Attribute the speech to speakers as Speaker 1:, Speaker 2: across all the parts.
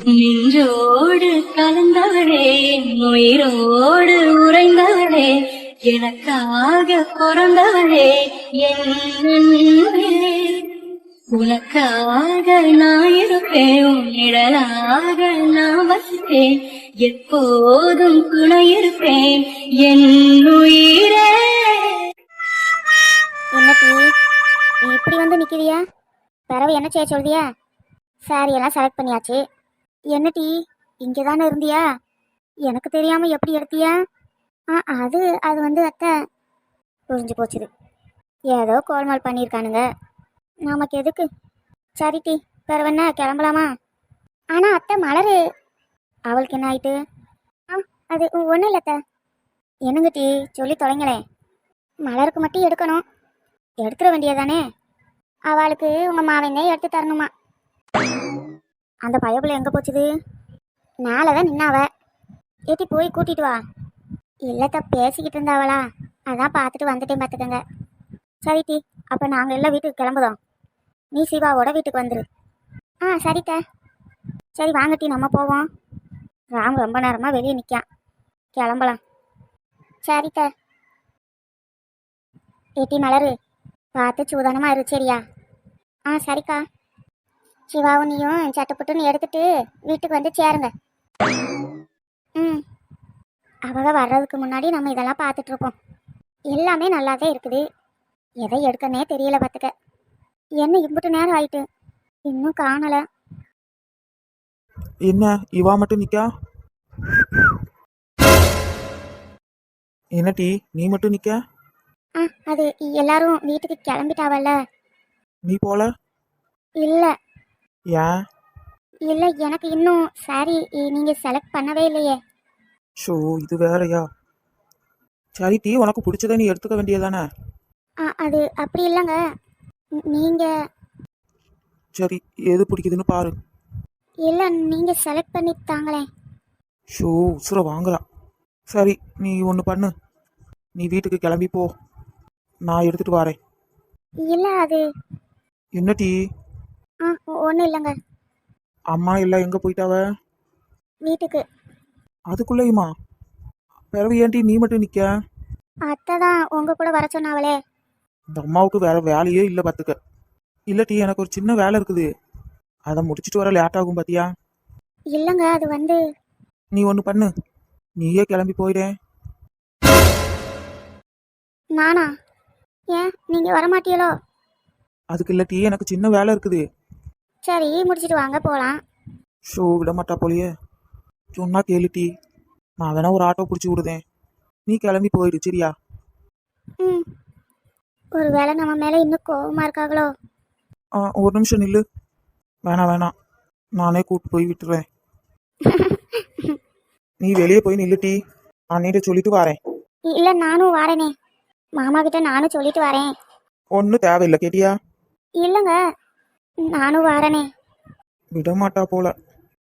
Speaker 1: நின்றோடு கலந்தவளே, உயிரோடு உறைந்தவளே, எனக்காக பிறந்தவளே, என் அன்பே. உனக்காக நான் இருப்பேன், உன் நிழலாக நான் வசிப்பேன், எப்போதும் துணை இருப்பேன் என் உயிரே.
Speaker 2: என்னட்டி இப்படி வந்து நிக்கிறியா? பிறவு என்ன செய்ய சொல்றியா? சாரி எல்லாம் செலக்ட் பண்ணியாச்சு. என்னட்டி இங்கே தானே இருந்தியா? எனக்கு தெரியாம எப்படி எடுத்தியா? அது அது வந்து அத்தை புரிஞ்சு போச்சுது. ஏதோ கோல்மால் பண்ணியிருக்கானுங்க, நமக்கு எதுக்கு? சரி டி, பிறவென்ன கிளம்பலாமா? ஆனா அத்தை மலரு அவளுக்கு என்ன ஆயிட்டு? அது ஒன்றும் இல்லை அத்தை. என்னங்க டி சொல்லி தொலைங்களேன். மலருக்கு மட்டும் எடுக்கணும், எடுத்துட வேண்டியதானே? அவளுக்கு உங்க மாவனே எடுத்து தரணுமா? அந்த பயப்புல எங்க போச்சுது? மேலதான் நின்னாவ. ஏட்டி போய் கூட்டிட்டு வா. இல்லத்த பேசிக்கிட்டு இருந்தாவளா, அதான் பார்த்துட்டு வந்துட்டேன் பார்த்துக்கங்க. சரி டி, அப்போ நாங்கள் எல்லாம் வீட்டுக்கு கிளம்புதோம். நீ சிவாவோட வீட்டுக்கு வந்துரு. சரித்த. சரி வாங்கட்டி நம்ம போவோம். ராம் ரொம்ப நேரமாக வெளியே நிற்கான், கிளம்பலாம். சரித்த. ஏட்டி மலரு பார்த்து சூதானமாக இரு சரியா? சரிக்கா. சிவாவும் நீயும் சட்டுப்புட்டுன்னு எடுத்துட்டு வீட்டுக்கு வந்து சேருங்க. அவங்க வர்றதுக்கு முன்னாடி நம்ம இதெல்லாம் பார்த்துட்டு இருப்போம். எல்லாமே நல்லாவே இருக்குது, எதை எடுக்கனே தெரியல பார்த்துக்க. என்ன இம்புட்டு நேரம் ஆயிட்டு இன்னும் காணல.
Speaker 3: என்ன இவா மட்டும் நிக்கா? என்ன டி நீ மட்டும் நிக்க?
Speaker 2: அது எல்லாரும் வீட்டுக்கு கிளம்பிட்டாவல்ல.
Speaker 3: நீ போல?
Speaker 2: இல்ல
Speaker 3: ஏன்?
Speaker 2: இல்ல எனக்கு இன்னும் சாரி நீங்க செலக்ட் பண்ணவே இல்லையே.
Speaker 3: ஷோ இது வேறயா? சரி டி, உனக்கு பிடிச்சதை நீ எடுத்துக்க வேண்டியதானே?
Speaker 2: அது அப்படி இல்லைங்க, நீங்க.
Speaker 3: சரி எது பிடிக்குதுன்னு பாரு.
Speaker 2: இல்ல நீங்க செலக்ட் பண்ணி தாங்களேன்.
Speaker 3: ஷோ உசுர வாங்குறா. சரி நீ ஒன்று பண்ணு, நீ வீட்டுக்கு கிளம்பி போ, நான் எடுத்துட்டு வரேன்.
Speaker 2: இல்ல அது.
Speaker 3: என்ன டி?
Speaker 2: ஒன்றும் இல்லைங்க.
Speaker 3: அம்மா எல்லாம் எங்க போயிட்டாவ?
Speaker 2: வீட்டுக்கு.
Speaker 3: அதுக்குள்ளேயுமா? பிறவு ஏன்டி நீ மட்டும் நிக்க?
Speaker 2: அத்தை தான் உங்க கூட வர சொன்னாவளே.
Speaker 3: இந்த அம்மாவுக்கு வேற வேலையே இல்லை பார்த்துக்க. இல்லை டி, எனக்கு ஒரு சின்ன வேலை இருக்குது, அதை முடிச்சுட்டு வர லேட் ஆகும் பாத்தியா?
Speaker 2: இல்லைங்க அது வந்து.
Speaker 3: நீ ஒன்று பண்ணு, நீயே கிளம்பி போயிடேன்.
Speaker 2: நானா? ஏன் நீங்க வரமாட்டீங்களோ?
Speaker 3: அதுக்கு இல்லை டி, எனக்கு சின்ன வேலை இருக்குது.
Speaker 2: சரி முடிச்சிட்டு வாங்க போகலாம்.
Speaker 3: ஷோ விட மாட்டா போலியே. சொன்னா கேளு டி, நான் வேணா ஒரு ஆட்டோ பிடிச்சி விடுதேன், நீ கிளம்பி போயிடு சரியா?
Speaker 2: ஒரு வேளை நம்ம மேலே இன்னும் கோவமா இருக்காங்களோ?
Speaker 3: ஒரு நிமிஷம் நில்லு. வேணாம் வேணாம், நானே கூப்பிட்டு போய் விட்டுறேன். நீ வெளியே போய் நில்லு டி, அண்ணிட்ட சொல்லிட்டு வரேன்.
Speaker 2: இல்ல நானும் வரேனே, மாமா கிட்ட நானும் சொல்லிட்டு வரேன்.
Speaker 3: ஒன்றும் தேவையில்லை கேட்டியா?
Speaker 2: இல்லைங்க நானும் வரேனே.
Speaker 3: விட மாட்டா போல.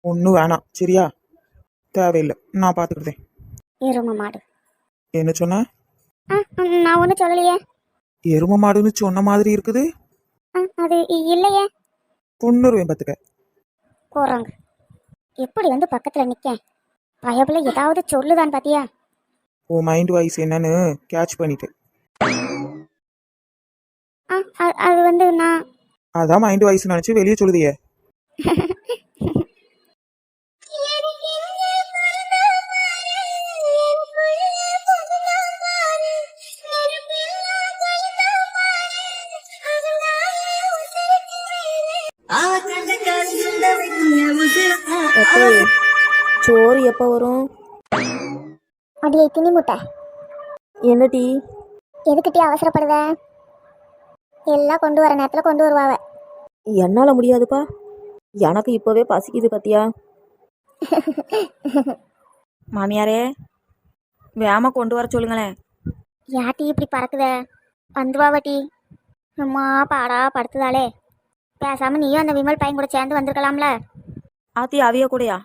Speaker 3: ஒன்றும் வேணாம் சரியா? தேவையில்லை, நான் பார்த்துக்கிட்டேன்.
Speaker 2: எரும மாடு.
Speaker 3: என்ன சொன்ன?
Speaker 2: நான் ஒன்றும் சொல்லலையே.
Speaker 3: எரும மாடுன்னு சொன்ன மாதிரி இருக்குது.
Speaker 2: அது இல்லையே.
Speaker 3: பொண்ணுருவேன் பார்த்துக்க.
Speaker 2: போறாங்க எப்படி வந்து பக்கத்தில் நிற்க? பயபுல ஏதாவது சொல்லுதான் பாத்தியா?
Speaker 3: ஓ மைண்ட் வாய்ஸ் என்னன்னு கேட்ச் பண்ணிட்டு.
Speaker 2: அது வந்து நான்.
Speaker 3: அதான் மைண்ட் வாய்ஸ் நினச்சி வெளியே சொல்லுதியே.
Speaker 4: சோறு எப்போ வரும்?
Speaker 2: அடியே திணி முட்டை.
Speaker 4: என்ன டீ?
Speaker 2: எதுக்கு டீ அவசரப்படுத? எல்லாம் கொண்டு வர நேரத்தில் கொண்டு வருவாவ.
Speaker 4: என்னால் முடியாதுப்பா, எனக்கு இப்போவே பசிக்குது பத்தியா? மாமியாரே வேமா கொண்டு வர சொல்லுங்களேன்.
Speaker 2: யாட்டி இப்படி பறக்குத? வந்துவாவ டீ. அம்மா பாடா படுத்துதாளே. பேசாம நீயும் அந்த விமல் பையன் கூட சேர்ந்து வந்திருக்கலாம்ல.
Speaker 4: ஆத்தி அவிய கூடயா?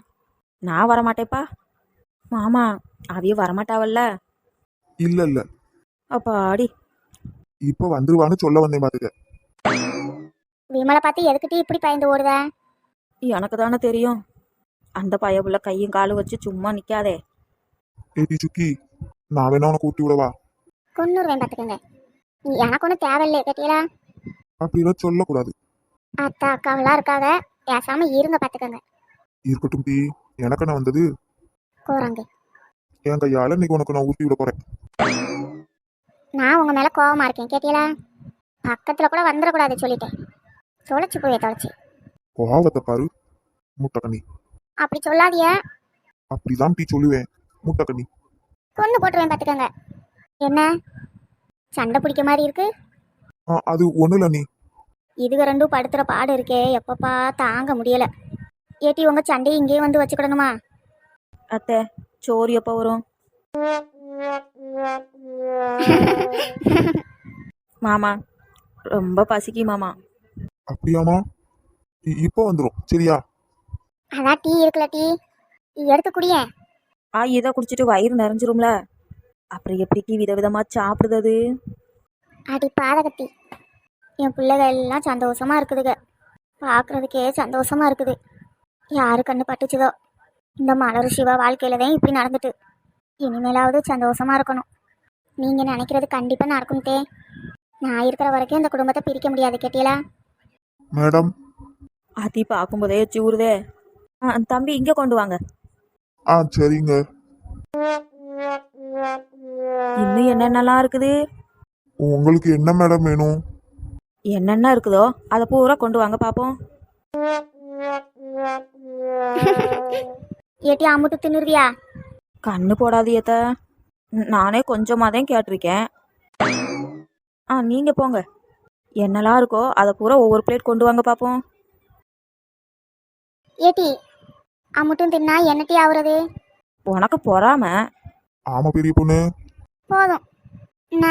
Speaker 4: நான் வரமாட்டேப்பா. மாமா அவிய வரமாட்டாவல்ல?
Speaker 5: இல்ல இல்ல,
Speaker 4: அப்பாடி
Speaker 5: இப்ப வந்துருவான்னு சொல்ல வந்தேன் பாத்துக்க.
Speaker 2: விமலை பார்த்து எதுக்கு டீ இப்படி பயந்து ஓடுத?
Speaker 4: எனக்கு தானே தெரியும், அந்த பயபுள்ள கையும் காலும் வச்சு சும்மா நிக்காதே.
Speaker 5: ஏடி சுக்கி, நான் வேணா உனக்கு ஊட்டி விடவா?
Speaker 2: கொன்னுருவேன் பார்த்துக்கோங்க. எனக்கு ஒன்றும் தேவையில்லையே கேட்டீங்களா?
Speaker 5: அப்படிலாம் சொல்லக்கூடாது.
Speaker 2: அத்தா அக்காவெல்லாம் இருக்காங்க, பேசாம இருங்க பார்த்துக்கோங்க.
Speaker 5: இருக்கட்டும் டி, எனக்கு என்ன வந்தது?
Speaker 2: கூறாங்க.
Speaker 5: என் கையால இன்னைக்கு உனக்கு நான் ஊட்டி விட போறேன்.
Speaker 2: நான் உங்க மேல கோவமா இருக்கேன் கேட்டீங்களா? பக்கத்துல கூட வந்துடக்கூடாது சொல்லிட்டேன். தொலைச்சு போய் தொலைச்சு.
Speaker 5: கோவத்தை பாரு முட்டைக்கண்ணி.
Speaker 2: அப்படி சொல்லாதிய.
Speaker 5: அப்படிதான் டீ சொல்லுவேன் முட்டைக்கண்ணி.
Speaker 2: கொன்னு போட்டுருவேன் பார்த்துக்கோங்க. என்ன சண்டை பிடிக்க மாதிரி இருக்கு?
Speaker 5: அது ஒண்ணு இல்ல நீ.
Speaker 2: இதுக ரெண்டும் படுத்துற பாடு இருக்கே எப்பப்பா தாங்க முடியல. ஏட்டி உங்க சண்டையை இங்கேயே வந்து வச்சுக்கிடணுமா?
Speaker 4: அத்தை, சோறு எப்போ வரும்? மாமா ரொம்ப பசிக்கு மாமா.
Speaker 5: அப்படியாமா? இப்போ வந்துடும் சரியா?
Speaker 2: அதான் டீ இருக்குல்ல, டீ எடுத்து குடிய.
Speaker 4: இதை குடிச்சிட்டு வயிறு நிறைஞ்சிரும்ல, அப்புறம் எப்படி டீ விதவிதமா சாப்பிடுறது?
Speaker 2: அடி பாதகத்தி, என் பிள்ளைகள் எல்லாம் சந்தோஷமா இருக்குதுங்க. பார்க்கறதுக்கே சந்தோஷமா இருக்குது. யாரு கண்ணு பட்டுச்சுதோ இந்த மலர் சிவா வாழ்க்கையில தான் இப்படி நடந்துட்டு. இனிமேலாவது சந்தோஷமா இருக்கணும். நீங்க நினைக்கிறது கண்டிப்பா நடக்கும் தே. நான் இருக்கிற வரைக்கும் இந்த குடும்பத்தை பிரிக்க முடியாது கேட்டீங்களா?
Speaker 5: மேடம்.
Speaker 4: அதி பார்க்கும்போதே சூறுதே. தம்பி இங்க கொண்டு வாங்க.
Speaker 5: சரிங்க.
Speaker 4: இன்னும் என்னென்னலாம் இருக்குது?
Speaker 5: உங்களுக்கு என்ன மேடம் வேணும்?
Speaker 4: என்னென்ன இருக்குதோ அதை பூரா கொண்டு வாங்க பாப்போம்.
Speaker 2: ஏட்டி அம்முட்டு தின்னுருவியா?
Speaker 4: கண்ணு போடாதியத்த, நானே கொஞ்சமாக தான் கேட்டிருக்கேன். நீங்க போங்க, என்னெல்லாம் இருக்கோ அதை பூரா ஒவ்வொரு பிளேட் கொண்டு வாங்க பாப்போம்.
Speaker 2: ஏட்டி அம்முட்டும் தின்னா என்ன டீ ஆகுறது?
Speaker 4: உனக்கு பொறாம.
Speaker 5: ஆமா பெரிய பொண்ணு.
Speaker 2: போதும் என்ன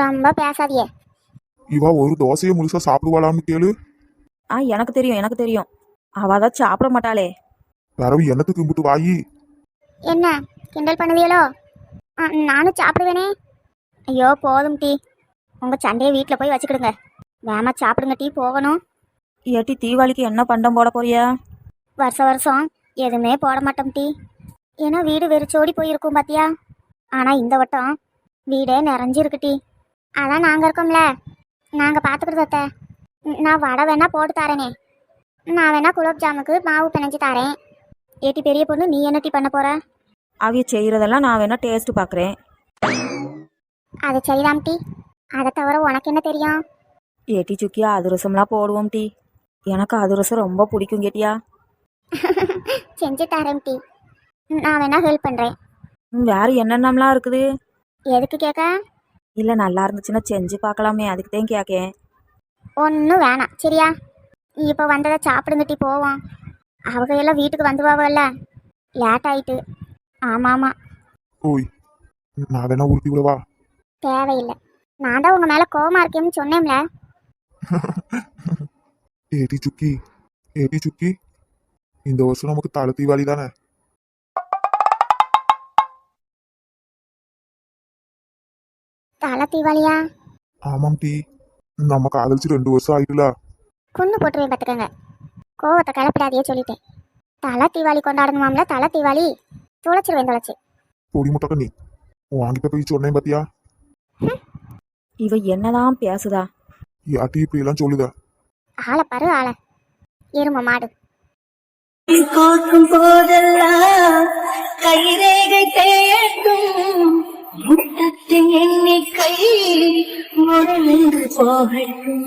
Speaker 2: ரொம்ப பேசாதியே.
Speaker 5: இவா ஒரு தோசையை முழுசா சாப்பிடுவாளான்னு கேளு.
Speaker 4: எனக்கு தெரியும் எனக்கு தெரியும், அவதான் சாப்பிட மாட்டாளே.
Speaker 5: பிறவு என்னத்துக்கு கும்பிட்டு வாயி.
Speaker 2: என்ன கிண்டல் பண்ணுதியலோ? நானும் சாப்பிடுவேனே. ஐயோ போதும் டீ, உங்க சண்டையை வீட்டில் போய் வச்சுக்கிடுங்க. வேமா சாப்பிடுங்க டீ, போகணும்.
Speaker 4: ஏட்டி தீபாவளிக்கு என்ன பண்டம் போட போறியா?
Speaker 2: வருஷம் எதுவுமே போட மாட்டோம் டீ. ஏன்னா வீடு வெறிச்சோடி போயிருக்கும் பாத்தியா. ஆனால் இந்த வட்டம் வீடே நிறைஞ்சிருக்கு டீ. அதான் நாங்கள் இருக்கோம்ல, நாங்கள் பார்த்துக்கிட்டு. நான் வடை வேணா போட்டு தரேனே. நான் வேணா குலோப் ஜாமுக்கு மாவு பிணைஞ்சு தரேன். ஏட்டி பெரிய பொண்ணு, நீ என்ன டீ பண்ண போற?
Speaker 4: அவைய செய்யறதெல்லாம் நான் வேணா டேஸ்ட் பார்க்குறேன்.
Speaker 2: அது சரிதாம் டீ, அதை தவிர உனக்கு என்ன தெரியும்?
Speaker 4: ஏட்டி சுக்கியா அதிரசம்லாம் போடுவோம் டீ. எனக்கு அதிரசம் ரொம்ப பிடிக்கும் கேட்டியா.
Speaker 2: செஞ்சு தரேன் டீ, நான் வேணா ஹெல்ப் பண்ணுறேன்.
Speaker 4: வேற என்னென்னலாம் இருக்குது?
Speaker 2: எதுக்கு கேட்க?
Speaker 4: இல்லை நல்லா இருந்துச்சுன்னா செஞ்சு பார்க்கலாமே, அதுக்கு தான் கேட்கேன்.
Speaker 2: ஒன்றும் வேணாம் சரியா? இப்போ வந்ததை சாப்பிடுங்க டீ, போவோம். அவங்க எல்லாம் வீட்டுக்கு வந்துருவாங்கல்ல, லேட் ஆயிட்டு. ஆமாம் ஆமாம்.
Speaker 5: ஓய், நான் வேணா ஊட்டி விடவா?
Speaker 2: தேவையில்லை, நான் தான் உங்கள் மேலே கோவமா இருக்கேன்னு சொன்னேன்ல.
Speaker 5: ஏடி சுக்கி, ஏடி சுக்கி, இந்த வருஷம் நமக்கு தலை தீபாவளி தானே?
Speaker 2: தலை தீபாவளியா?
Speaker 5: ஆமாம் டீ, நம்ம காதலிச்சு 2 வருஷம் ஆயிட்டுல.
Speaker 2: கொண்டு போட்டுருவேன் பார்த்துக்கோங்க. கோவத்தை கிளப்பிடாதையே சொல்லிட்டேன். தலை தீபாவளி கொண்டாடணுமாம்ல, தலை தீபாவளி. தொலைச்சிருவேன் தொலைச்சி.
Speaker 5: பொடி முட்டைக்கண்ணி, வாங்கிட்ட போய் சொன்னேன் பாத்தியா?
Speaker 4: இவ என்னதான் பேசுதா?
Speaker 5: யாட்டி இப்படி எல்லாம் சொல்லுதா?
Speaker 2: ஆளை பாரு ஆளை, எரும மாடு.
Speaker 1: பார்க்கும் போதெல்லாம் கைரேகை தேயட்டும், முட்டத்தின் எண்ணிக்கை முதலில் போகட்டும்.